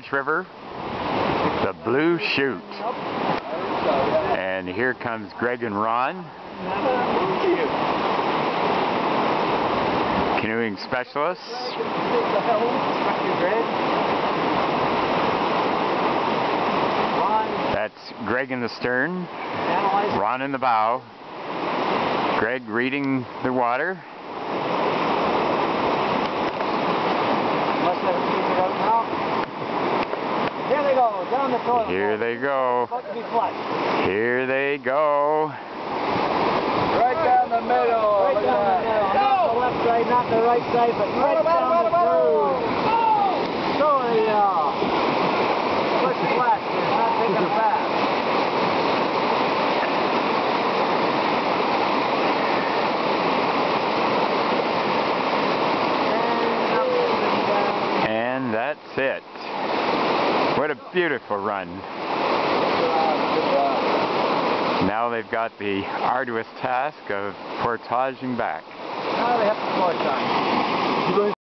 French River, the Blue Chute. And here comes Greg and Ron, canoeing specialists. That's Greg in the stern, Ron in the bow, Greg reading the water. Here they go, down the toilet. Here they go. Here they go. Right down the middle. Right down the middle. Not the left side, not the right side, but right down the groove. So push flat. It's not taking fast. And that's it. What a beautiful run. Now they've got the arduous task of portaging back. Now they have to portage.